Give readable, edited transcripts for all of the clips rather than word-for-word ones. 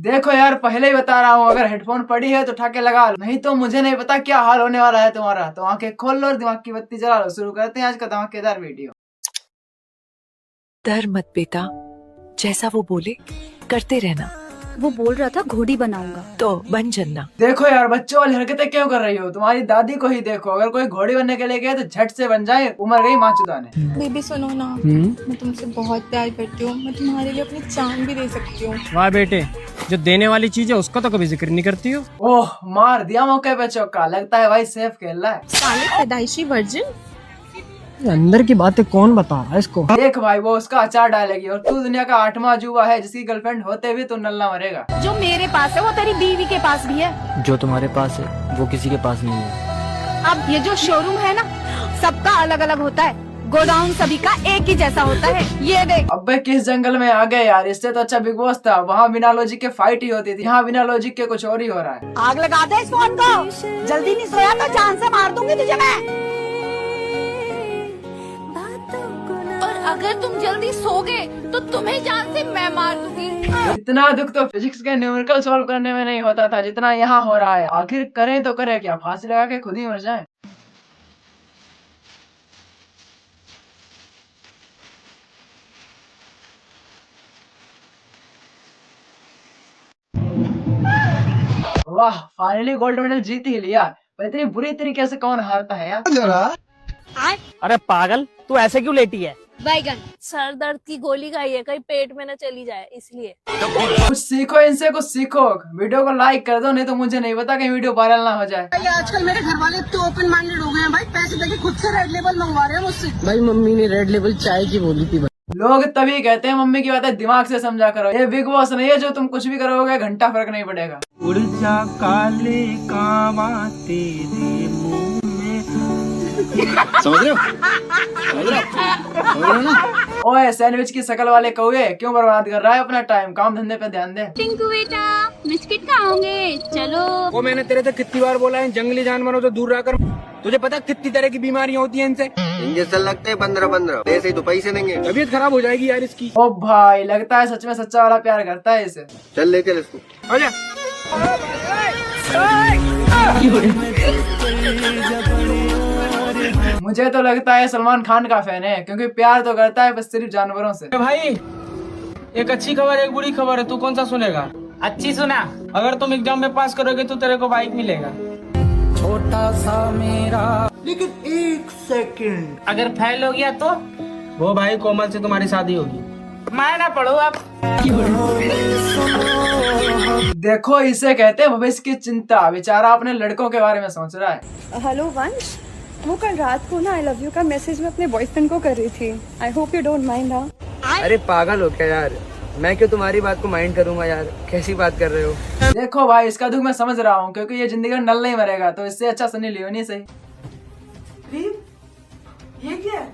देखो यार, पहले ही बता रहा हूँ, अगर हेडफोन पड़ी है तो उठा के लगा लो, नहीं तो मुझे नहीं पता क्या हाल होने वाला है तुम्हारा। तो आंखें खोल लो और दिमाग की बत्ती जला लो। शुरू करते हैं आज का धमाकेदार वीडियो। डर मत बेटा, जैसा वो बोले करते रहना। वो बोल रहा था घोड़ी बनाऊंगा। तो बन जन्ना। देखो यार, बच्चों वाली हरकतें क्यों कर रही हो? तुम्हारी दादी को ही देखो, अगर कोई घोड़ी बनने के लिए गए तो झट से बन जाए, उमर गई माँ चुदाने। बेबी सुनो ना, मैं तुमसे बहुत प्यार करती हूँ। मैं तुम्हारे लिए अपनी जान भी दे सकती हूँ। वाह बेटे, जो देने वाली चीज है उसका तो कभी जिक्र नहीं करती हो। ओह, मार दिया मौके पे चौका। लगता है भाई सेफ खेल रहा है। साले पैदाइशी वर्जिन। अंदर की बातें कौन बता रहा है इसको? देख भाई, वो उसका अचार डालेगी और तू दुनिया का 8वां अजूबा है जिसकी गर्लफ्रेंड होते भी तू नल्ला मरेगा। जो मेरे पास है वो तेरी बीवी के पास भी है। जो तुम्हारे पास है वो किसी के पास नहीं है। अब ये जो शोरूम है ना, सबका अलग अलग होता है, गोडाउन सभी का एक ही जैसा होता है। ये देख। अबे किस जंगल में आ गए यार, इससे तो अच्छा बिग बॉस था। वहाँ बिना लॉजिक के फाइट ही होती थी, यहाँ बिना लॉजिक के कुछ और ही हो रहा है। आग लगा दे इस फोन को। जल्दी नहीं सोया तो जान से मार दूंगी तुझे मैं। और अगर तुम जल्दी सोगे तो तुम्हें जान से मैं मार दूंगी। इतना दुख तो फिजिक्स के न्यूमेरिकल सॉल्व करने में नहीं होता था जितना यहाँ हो रहा है। आखिर करें तो करें क्या, फांसी लगा के खुद ही मर जाए। वाह, फाइनली गोल्ड मेडल जीत ही लिया। पर इतनी बुरी तरीके से कौन हारता है यार? अरे पागल, तू ऐसे क्यों लेटी है? बैगन सर दर्द की गोली खाई है, कहीं पेट में न चली जाए इसलिए। कुछ सीखो इनसे, कुछ सीखो। वीडियो को लाइक कर दो, नहीं तो मुझे नहीं पता कहीं वीडियो वायरल ना हो जाए। भाई आजकल मेरे घर वाले तो ओपन माइंडेड हो गए हैं भाई। पैसे देके खुद से रेड लेबल मंगवा रहे हैं मुझसे। भाई मम्मी ने रेड लेबल चाय की बोली थी। लोग तभी कहते हैं मम्मी की बातें दिमाग से समझा करो। ये बिग बॉस नहीं है जो तुम कुछ भी करोगे घंटा फर्क नहीं पड़ेगा। उड़ जा काले कावा तेरे मुंह में। समझ रहे हो? समझ रहे हो ना? ओए सैंडविच की शकल वाले कौवे, क्यों बर्बाद कर रहा है अपना टाइम? काम धंधे पे ध्यान दे। टिंकू बेटा बिस्किट खाओगे? चलो। वो मैंने तेरे से कितनी बार बोला है, जंगली जानवरों से दूर रहकर। तुझे पता कितनी तरह की बीमारियां होती हैं इनसे? इंजेक्शन लगते हैं 15-15, ऐसे ही तो पैसे देंगे। तबीयत खराब हो जाएगी यार इसकी। ओ भाई, लगता है सच में सच्चा वाला प्यार करता है इसे। चल ले चल इसको। आजा। मुझे तो लगता है सलमान खान का फैन है, क्योंकि प्यार तो करता है बस सिर्फ जानवरों से। भाई, एक अच्छी खबर एक बुरी खबर है, तू कौन सा सुनेगा? अच्छी सुना, अगर तुम एग्जाम में पास करोगे तो तेरे को बाइक मिलेगा। छोटा सा मेरा। लेकिन एक सेकंड, अगर फेल हो गया तो वो भाई कोमल से तुम्हारी शादी होगी। मैं ना पढ़ू अब। देखो, इसे कहते हैं भविष्य की चिंता। बेचारा अपने लड़कों के बारे में सोच रहा है। हेलो वंश, वो कल रात को ना आई लव यू का मैसेज मैं अपने बॉयफ्रेंड को कर रही थी। I hope you don't mind. हाँ, अरे पागल हो क्या यार, मैं क्यों तुम्हारी बात को माइंड करूंगा यार, कैसी बात कर रहे हो? देखो भाई, इसका दुख मैं समझ रहा हूँ, क्योंकि ये जिंदगी में नल नहीं मरेगा, तो इससे अच्छा सनी लियोनी सही। ये क्या है?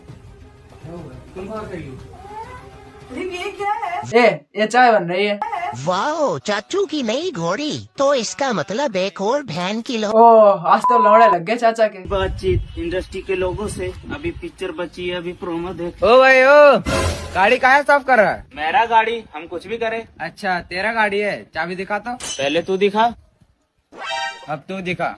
ये क्या है? ये चाय बन रही है। वाओ, चाचू की नई घोड़ी, तो इसका मतलब एक और बहन की लो। ओह, आज तो लौड़े लग गए चाचा के। बातचीत इंडस्ट्री के लोगों से, अभी पिक्चर बची है, अभी प्रोमो देख। ओ भाई ओ, गाड़ी कहाँ साफ कर रहा है? मेरा गाड़ी, हम कुछ भी करें। अच्छा तेरा गाड़ी है, चाबी दिखा तो। पहले तू दिखा। अब तू दिखा।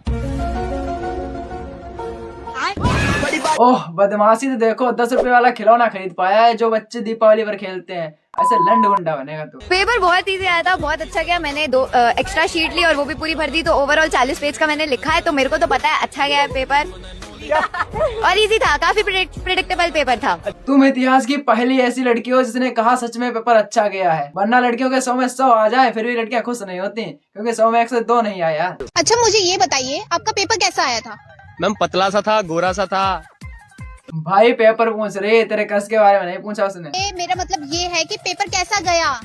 ओह, बदमाशी तो देखो, 10 रुपए वाला खिलौना खरीद पाया है जो बच्चे दीपावली पर खेलते हैं। ऐसे लंड गुंडा बनेगा तू। पेपर बहुत इजी आया था, बहुत अच्छा गया। मैंने 2 एक्स्ट्रा शीट ली और वो भी पूरी भर दी, तो ओवरऑल 40 पेज का मैंने लिखा है। तो मेरे को तो पता है अच्छा गया है पेपर। और इजी था, काफी प्रिडिक्टेबल पेपर था। तुम इतिहास की पहली ऐसी लड़की हो जिसने कहा सच में पेपर अच्छा गया है। वरना लड़कियों के 100 में 100 आ जाए फिर भी लड़कियां खुश नहीं होती, क्योंकि 100 में 102 नहीं आया। अच्छा मुझे ये बताइए, आपका पेपर कैसा आया था? मैम पतला सा था, गोरा सा था। भाई पेपर पूछ रही, तेरे कस के बारे में नहीं पूछा उसने। मेरा मतलब ये है कि पेपर कैसा गया?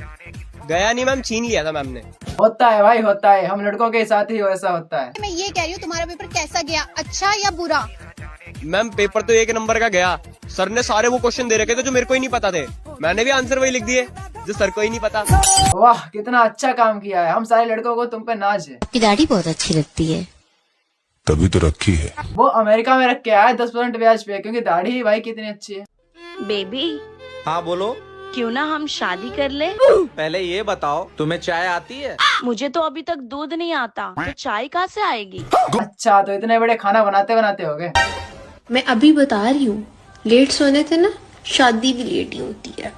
गया नहीं मैम, छीन लिया था मैम ने। होता है भाई, होता है, हम लड़कों के साथ ही वैसा होता है। मैं ये कह रही हूँ, तुम्हारा पेपर कैसा गया, अच्छा या बुरा? मैम पेपर तो 1 नंबर का गया। सर ने सारे वो क्वेश्चन दे रखे थे जो मेरे को ही नहीं पता थे, मैंने भी आंसर वही लिख दिए जो सर को ही नहीं पता। वाह, कितना अच्छा काम किया है। हम सारे लड़कों को तुम पे नाज है। की दाढ़ी बहुत अच्छी लगती है। तभी तो रखी है। वो अमेरिका में रख के आया 10% ब्याज पे, क्योंकि दाढ़ी भाई कितनी अच्छी है। बेबी हाँ बोलो। क्यों ना हम शादी कर ले? पहले ये बताओ तुम्हें चाय आती है? मुझे तो अभी तक दूध नहीं आता, तो चाय कहाँ से आएगी? अच्छा, तो इतने बड़े खाना बनाते बनाते हो गए। मैं अभी बता रही हूँ, लेट सोने से ना शादी भी लेट ही होती है।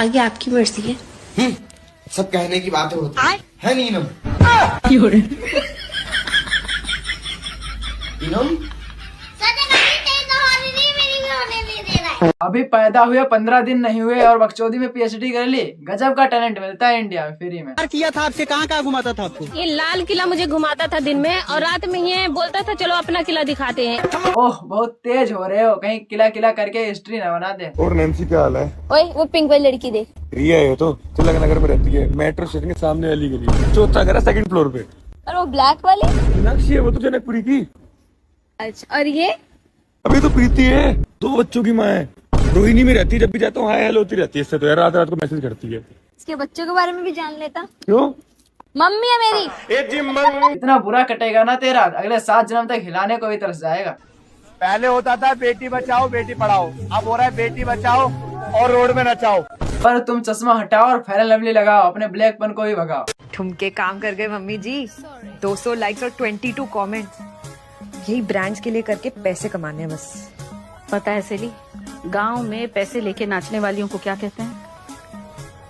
आगे आपकी मर्जी है। सब कहने की बातें होती है नीनम। नीनम अभी पैदा हुए 15 दिन नहीं हुए और बकचोदी में पीएचडी कर ली। गजब का टैलेंट मिलता है इंडिया में फ्री में। किया था आपसे, कहाँ घुमाता था आपको? ये लाल किला मुझे घुमाता था दिन में, और रात में ये बोलता था चलो अपना किला दिखाते हैं। ओह, बहुत तेज हो रहे हो, कहीं किला किला करके हिस्ट्री न बना दे। और नैन्सी क्या हाल है? ओए वो पिंक वाली लड़की देख। रिया है तो तिलक नगर में रहती है, मेट्रो स्टेशन के सामने वाली गली, चौथा घर है, सेकंड फ्लोर पे। और वो ब्लैक वाली? मीनाक्षी है, वो तो जनकपुरी की। अच्छा, और ये? अभी तो प्रीति है, 2 बच्चों की माँ है। रोहिणी में रहती है, जब भी जाता हूँ हाय हेलो होती रहती है। इससे तो यार रात रात को मैसेज करती है। इसके बच्चों के बारे में भी जान लेता। क्यों? मम्मी है मेरी। इतना बुरा कटेगा ना तेरा, अगले 7 जन्म तक हिलाने को भी तरस जाएगा। पहले होता था बेटी बचाओ बेटी पढ़ाओ, अब हो रहा है बेटी बचाओ और रोड में नचाओ। पर तुम चश्मा हटाओ और फेयर एंड लवली लगाओ, अपने ब्लैकपन को भी भगाओ। ठुमके काम कर गए मम्मी जी। 200 लाइक्स और 22 कमेंट्स, यही ब्रांड्स के लिए करके पैसे कमाने हैं बस। पता है सेली, गांव में पैसे लेके नाचने वालियों को क्या कहते हैं?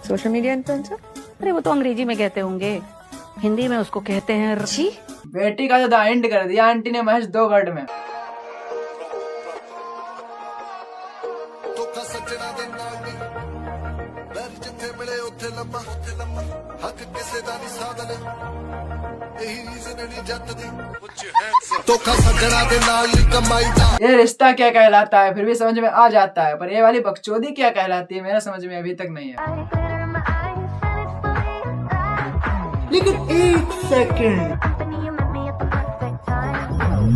Social media influencer? अरे वो तो अंग्रेजी में कहते होंगे, हिंदी में उसको कहते हैं ऋषि। बेटी का तो द एंड कर दिया आंटी ने महज 2 वर्ड में। ये रिश्ता क्या कहलाता है फिर भी समझ में आ जाता है, पर ये वाली बकचोदी क्या कहलाती है मेरा समझ में अभी तक नहीं है। लेकिन 1 सेकंड,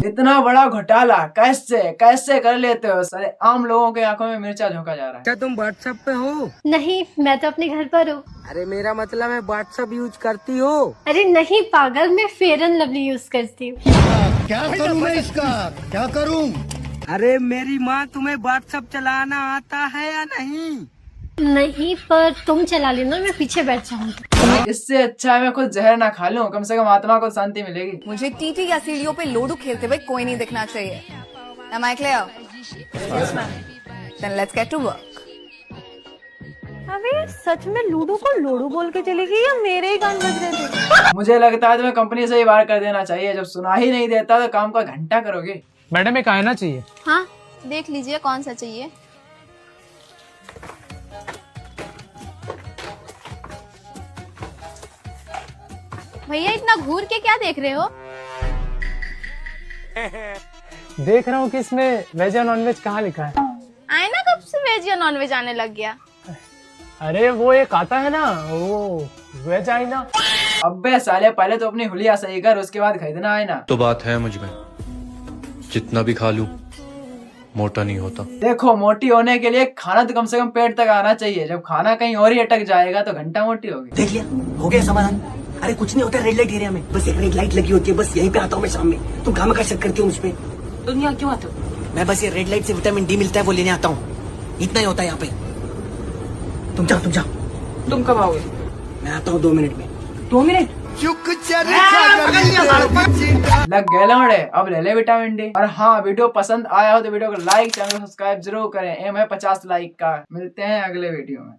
इतना बड़ा घोटाला कैसे कैसे कर लेते हो? सारे आम लोगों के आंखों में मिर्चा झोंका जा रहा है। क्या तुम व्हाट्सएप पे हो? नहीं, मैं तो अपने घर पर हूँ। अरे मेरा मतलब है व्हाट्सएप यूज करती हो? अरे नहीं पागल, मैं फेयर एंड लवली यूज करती हूँ। क्या करूँ मैं इसका, क्या करूँ? अरे मेरी माँ, तुम्हें व्हाट्सएप चलाना आता है या नहीं? नहीं, पर तुम चला लेना, मैं पीछे बैठ जाऊंगी। इससे अच्छा है मैं खुद जहर ना खा लूं, कम से कम आत्मा को शांति मिलेगी। मुझे टीटी या सीढ़ियों पे लोडू खेलते हुए कोई नहीं दिखना चाहिए। Am I clear? Yes, ma'am. Then let's get to work. अबे सच में लूडो को लोडू बोल के चलेगी या मेरे ही कान बज रहे थे? मुझे लगता है तुम्हें कंपनी से ही बाहर कर देना चाहिए। जब सुना ही नहीं देता तो काम का घंटा करोगे। मैडम एक आईना चाहिए। हाँ, देख लीजिए कौन सा चाहिए। भैया इतना घूर के क्या देख रहे हो? देख रहा हूँ कि इसमें वेज या नॉन वेज कहाँ लिखा है। आईना कब से वेज या नॉन वेज आने लग गया? अरे वो एक आता है ना, वो वेज आईना। अब्बे साले, पहले तो अपनी हुलिया सही कर, उसके बाद खरीदना आईना। तो बात है मुझ में, जितना भी खा लूं मोटा नहीं होता। देखो, मोटी होने के लिए खाना तो कम से कम पेट तक आना चाहिए। जब खाना कहीं और ही अटक जाएगा तो घंटा मोटी होगी। देख लिया, हो गया समाधान। अरे कुछ नहीं होता रेड लाइट एरिया में, बस एक रेड लाइट लगी होती है, बस यहीं पे आता हूँ मैं शाम में। तुम काम का शक करती हो मुझ पे? तुम यहाँ क्यों आते हो? मैं बस ये रेड लाइट से विटामिन डी मिलता है वो लेने आता हूँ, इतना ही होता है यहाँ पे। तुम जाओ तुम जाओ। तुम कब आओगे? मैं आता हूँ 2 मिनट में। 2 मिनट? लग गए लौड़े, अब ले ले विटामिन डी। और हाँ, वीडियो पसंद आया हो तो वीडियो को लाइक, चैनल को सब्सक्राइब जरूर करें। एम है 50 लाइक का। मिलते हैं अगले वीडियो में।